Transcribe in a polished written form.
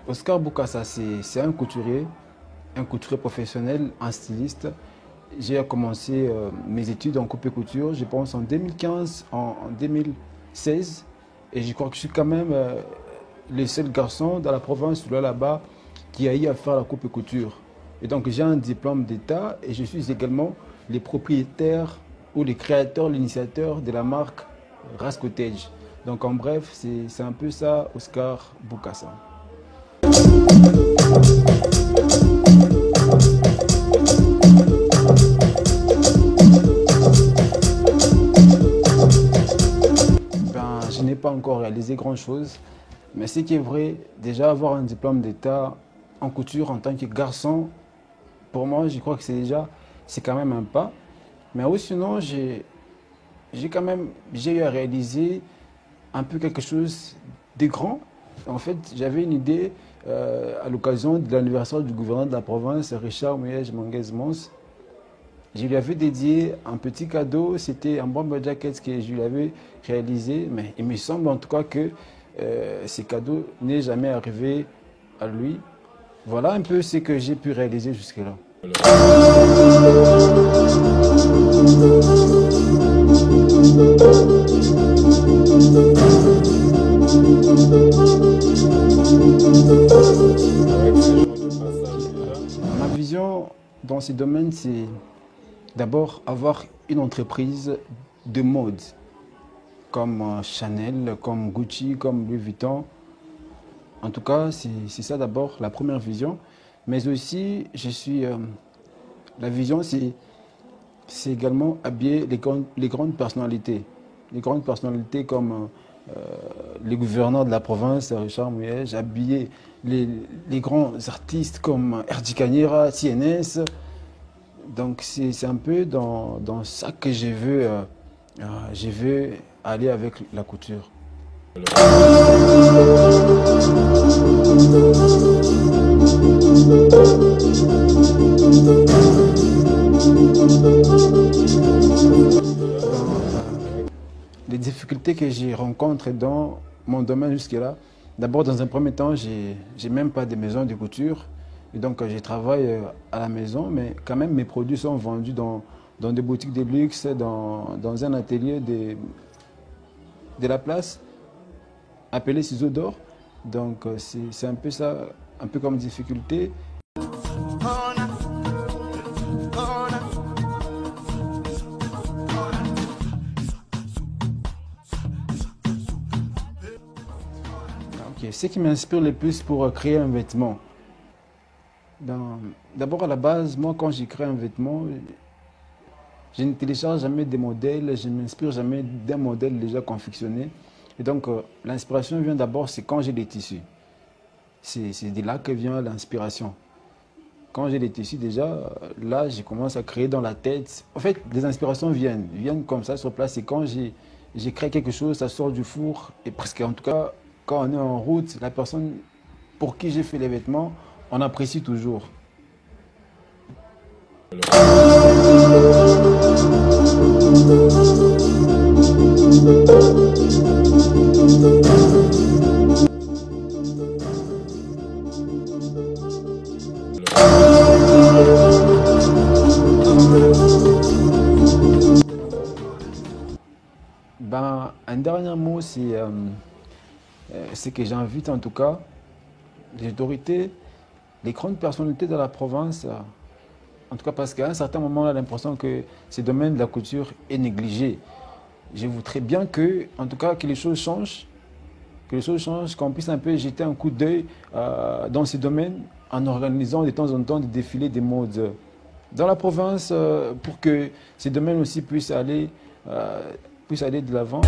Oscar Bokassa, c'est un couturier professionnel, un styliste. J'ai commencé mes études en coupe et couture, je pense en 2015, en 2016. Et je crois que je suis quand même le seul garçon dans la province là-bas qui a eu à faire la coupe et couture. Et donc j'ai un diplôme d'État et je suis également le propriétaire ou le créateur, l'initiateur de la marque Ras Cottage. Donc en bref, c'est un peu ça, Oscar Bokassa. Je n'ai pas encore réalisé grand-chose, mais ce qui est vrai, déjà avoir un diplôme d'État en couture en tant que garçon, pour moi, je crois que c'est quand même un pas. Mais aussi sinon, j'ai eu à réaliser un peu quelque chose de grand. En fait, j'avais une idée à l'occasion de l'anniversaire du gouverneur de la province, Richard Mouyej Manguez Mons. Je lui avais dédié un petit cadeau, c'était un bomber jacket que je lui avais réalisé, mais il me semble en tout cas que ce cadeau n'est jamais arrivé à lui. Voilà un peu ce que j'ai pu réaliser jusque-là. Ma vision dans ce domaine, c'est d'abord avoir une entreprise de mode, comme Chanel, comme Gucci, comme Louis Vuitton. En tout cas, c'est ça d'abord la première vision. Mais aussi, la vision, c'est également habiller les grandes personnalités. Les grandes personnalités comme les gouverneurs de la province, Richard Mouyej, habiller les grands artistes comme Erdi Kanyera, CNS. Donc c'est un peu dans ça que je veux aller avec la couture. Les difficultés que je rencontre dans mon domaine jusque-là, d'abord dans un premier temps, j'ai même pas de maison de couture. Et donc je travaille à la maison, mais quand même mes produits sont vendus dans des boutiques de luxe, dans un atelier de la place, appelé Ciseaux d'Or. Donc c'est un peu ça, un peu comme difficulté. Okay. Ce qui m'inspire le plus pour créer un vêtement, d'abord à la base, moi quand j'écris un vêtement, je ne télécharge jamais des modèles, je ne m'inspire jamais d'un modèle déjà confectionné. Et donc l'inspiration vient d'abord, c'est quand j'ai des tissus. C'est de là que vient l'inspiration. Quand j'ai des tissus déjà, là je commence à créer dans la tête. En fait, les inspirations viennent comme ça sur place. Et quand j'ai créé quelque chose, ça sort du four. Et presque en tout cas, quand on est en route, la personne pour qui j'ai fait les vêtements, on apprécie toujours. Un dernier mot, c'est que j'invite en tout cas les autorités, les grandes personnalités de la province, en tout cas parce qu'à un certain moment, on a l'impression que ce domaine de la couture est négligé. Je voudrais bien que, en tout cas, que les choses changent, qu'on puisse un peu jeter un coup d'œil dans ce domaine en organisant de temps en temps des défilés des modes dans la province pour que ces domaines aussi puissent aller de l'avant.